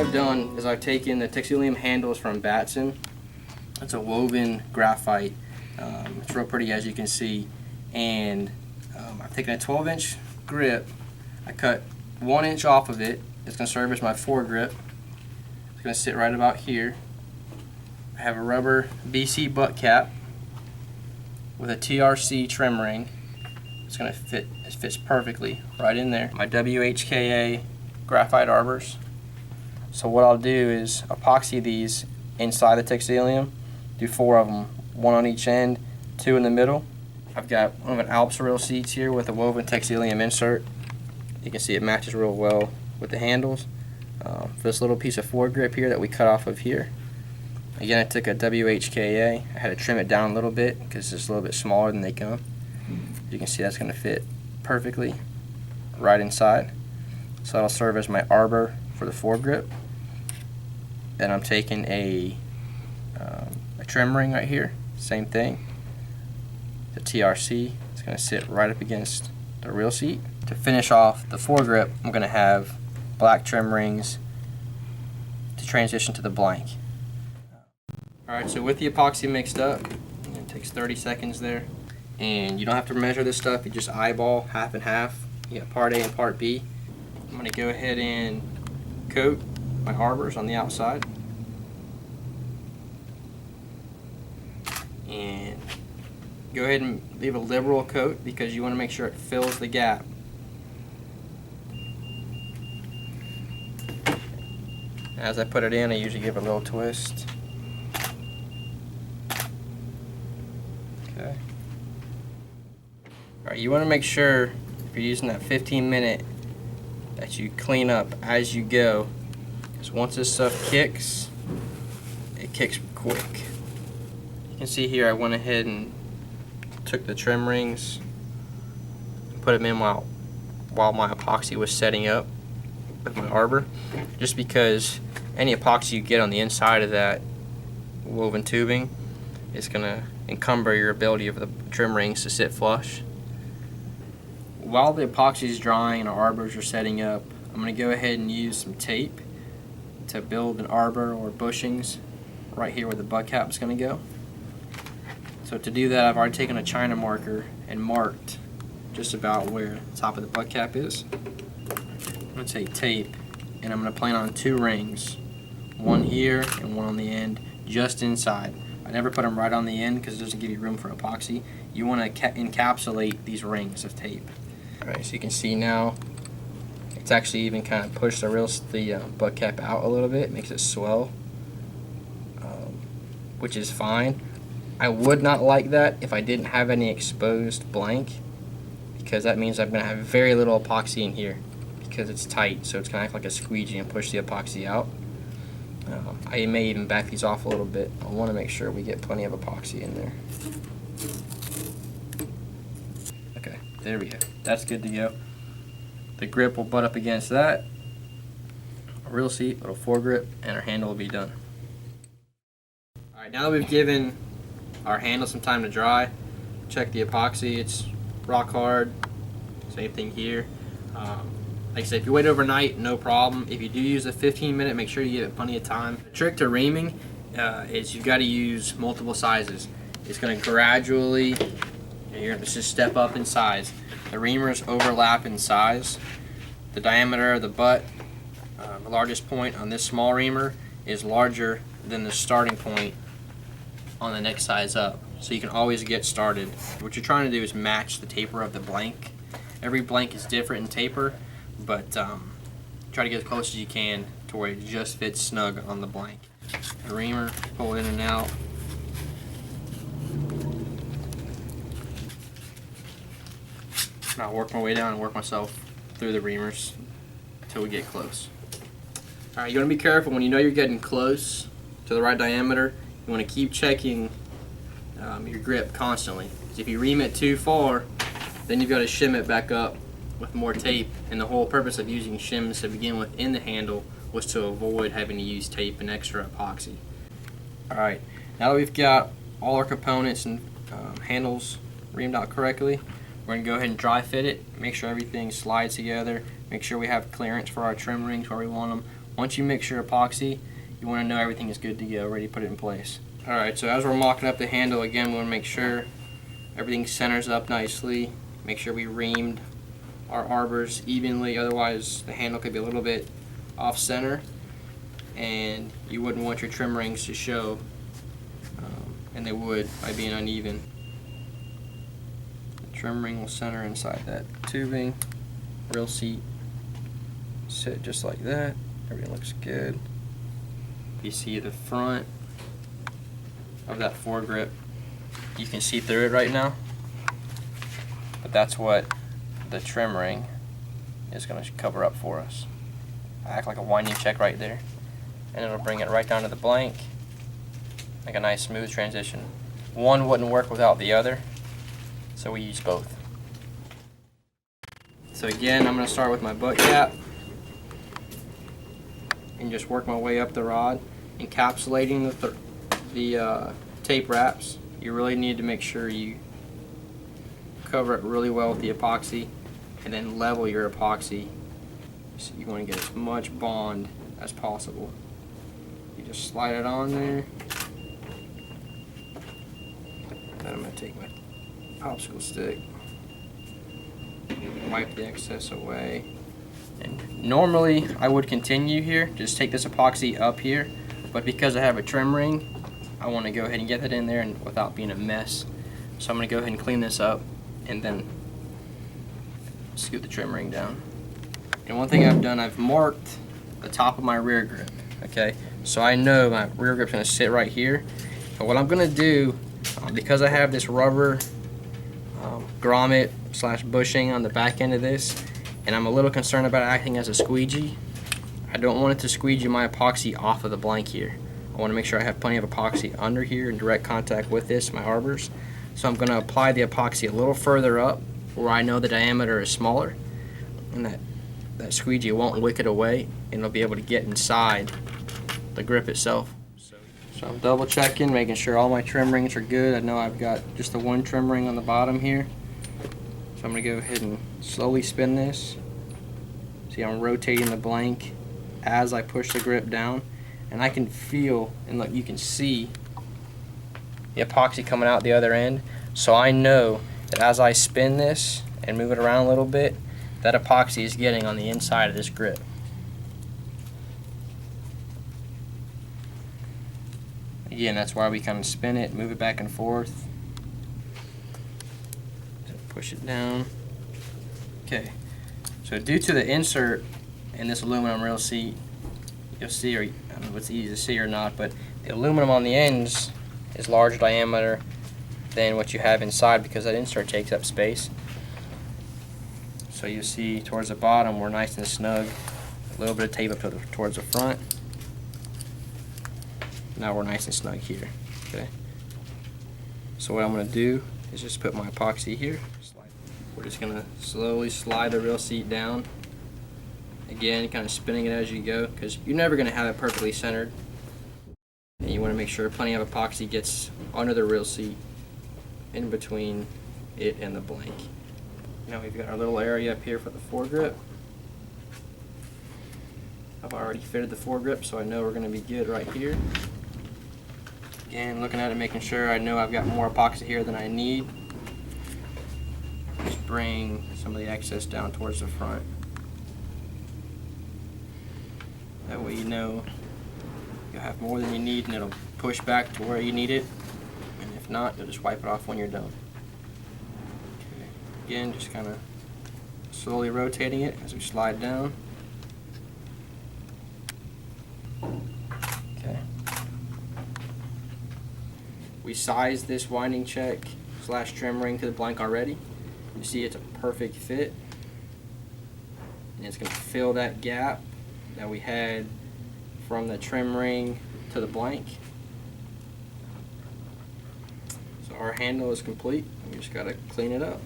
I've done is I've taken the Texalium handles from Batson. It's a woven graphite. It's real pretty, as you can see. And I've taken a 12-inch grip. I cut 1 inch off of it. It's going to serve as my foregrip. It's going to sit right about here. I have a rubber BC butt cap with a TRC trim ring. It's going to fit. It fits perfectly right in there. My WHKA graphite arbors. So what I'll do is epoxy these inside the Texalium. Do 4 of them, 1 on each end, 2 in the middle. I've got one of an ALPS rail seats here with a woven Texalium insert. You can see it matches real well with the handles. For this little piece of foregrip here that we cut off of here. Again, I took a WHKA. I had to trim it down a little bit because it's a little bit smaller than they come. You can see that's going to fit perfectly right inside. So that'll serve as my arbor for the foregrip. Then I'm taking a trim ring right here, same thing. The TRC is going to sit right up against the reel seat. To finish off the foregrip, I'm going to have black trim rings to transition to the blank. Alright, so with the epoxy mixed up, it takes 30 seconds there, and you don't have to measure this stuff, you just eyeball half and half. You got part A and part B. I'm going to go ahead and coat my arbors on the outside. And go ahead and leave a liberal coat because you want to make sure it fills the gap. As I put it in, I usually give it a little twist. Okay. Alright, you want to make sure if you're using that 15-minute that you clean up as you go, because once this stuff kicks, it kicks quick. You can see here I went ahead and took the trim rings and put them in while my epoxy was setting up with my arbor, just because any epoxy you get on the inside of that woven tubing is going to encumber your ability of the trim rings to sit flush. While the epoxy is drying and our arbors are setting up, I'm going to go ahead and use some tape to build an arbor or bushings right here where the butt cap is going to go. So to do that, I've already taken a China marker and marked just about where the top of the butt cap is. I'm going to take tape and I'm going to plan on 2 rings, one here and one on the end, just inside. I never put them right on the end because it doesn't give you room for epoxy. You want to encapsulate these rings of tape. Alright, so you can see now it's actually even kind of pushed the butt cap out a little bit, makes it swell, which is fine. I would not like that if I didn't have any exposed blank, because that means I'm going to have very little epoxy in here because it's tight, so it's going to act like a squeegee and push the epoxy out. I may even back these off a little bit. I want to make sure we get plenty of epoxy in there. Okay, there we go. That's good to go. The grip will butt up against that. A reel seat, little foregrip, and our handle will be done. Alright, now that we've given our handle some time to dry, check the epoxy. It's rock hard. Same thing here. Like I said, if you wait overnight, no problem. If you do use a 15-minute, make sure you give it plenty of time. The trick to reaming is you've got to use multiple sizes. It's going to gradually, you're going to just step up in size. The reamers overlap in size. The diameter of the butt, the largest point on this small reamer, is larger than the starting point on the next size up. So you can always get started. What you're trying to do is match the taper of the blank. Every blank is different in taper, but try to get as close as you can to where it just fits snug on the blank. The reamer, pull in and out. I'll work my way down and work myself through the reamers until we get close. Alright, you want to be careful when you know you're getting close to the right diameter. You want to keep checking your grip constantly. If you ream it too far, then you've got to shim it back up with more tape, and the whole purpose of using shims to begin with in the handle was to avoid having to use tape and extra epoxy. Alright, now that we've got all our components and handles reamed out correctly, we're going to go ahead and dry fit it, make sure everything slides together, make sure we have clearance for our trim rings where we want them. Once you mix your epoxy, you want to know everything is good to go, ready to put it in place. Alright, so as we're mocking up the handle, again, we want to make sure everything centers up nicely. Make sure we reamed our arbors evenly, otherwise the handle could be a little bit off center and you wouldn't want your trim rings to show, and they would by being uneven. The trim ring will center inside that tubing. Reel seat sit just like that. Everything looks good. You see the front of that foregrip. You can see through it right now, but that's what the trim ring is going to cover up for us. Act like a winding check right there, and it'll bring it right down to the blank, make a nice smooth transition. One wouldn't work without the other, so we use both. So again, I'm going to start with my butt cap and just work my way up the rod, encapsulating the tape wraps. You really need to make sure you cover it really well with the epoxy and then level your epoxy. So you want to get as much bond as possible. You just slide it on there. Then I'm going to take my popsicle stick, wipe the excess away. And normally I would continue here, just take this epoxy up here, but because I have a trim ring, I want to go ahead and get that in there and without being a mess. So I'm going to go ahead and clean this up and then scoot the trim ring down. And one thing I've done, I've marked the top of my rear grip. Okay, so I know my rear grip's going to sit right here. But what I'm going to do, because I have this rubber grommet / bushing on the back end of this, and I'm a little concerned about acting as a squeegee, I don't want it to squeegee my epoxy off of the blank here. I want to make sure I have plenty of epoxy under here in direct contact with this, my arbors. So I'm going to apply the epoxy a little further up where I know the diameter is smaller, and that squeegee won't wick it away, and it'll be able to get inside the grip itself. So I'm double checking, making sure all my trim rings are good. I know I've got just the one trim ring on the bottom here. So I'm going to go ahead and slowly spin this. See, I'm rotating the blank as I push the grip down, and I can feel, and look, you can see the epoxy coming out the other end. So I know that as I spin this and move it around a little bit, that epoxy is getting on the inside of this grip. Again, that's why we kind of spin it, move it back and forth. Push it down. Okay, so due to the insert in this aluminum reel seat, you'll see, or I don't know if it's easy to see or not, but the aluminum on the ends is larger diameter than what you have inside because that insert takes up space. So you see towards the bottom we're nice and snug. A little bit of tape up towards the front. Now we're nice and snug here. Okay. So what I'm going to do is just put my epoxy here. We're just going to slowly slide the reel seat down. Again, kind of spinning it as you go, because you're never going to have it perfectly centered. And you want to make sure plenty of epoxy gets under the reel seat, in between it and the blank. Now we've got our little area up here for the foregrip. I've already fitted the foregrip, so I know we're going to be good right here. Again, looking at it, making sure I know I've got more epoxy here than I need. Just bring some of the excess down towards the front. That way you know you'll have more than you need and it'll push back to where you need it. And if not, you'll just wipe it off when you're done. Okay. Again, just kind of slowly rotating it as we slide down. Okay. We sized this winding check / trim ring to the blank already. You see it's a perfect fit, and it's going to fill that gap that we had from the trim ring to the blank. So our handle is complete. We just got to clean it up.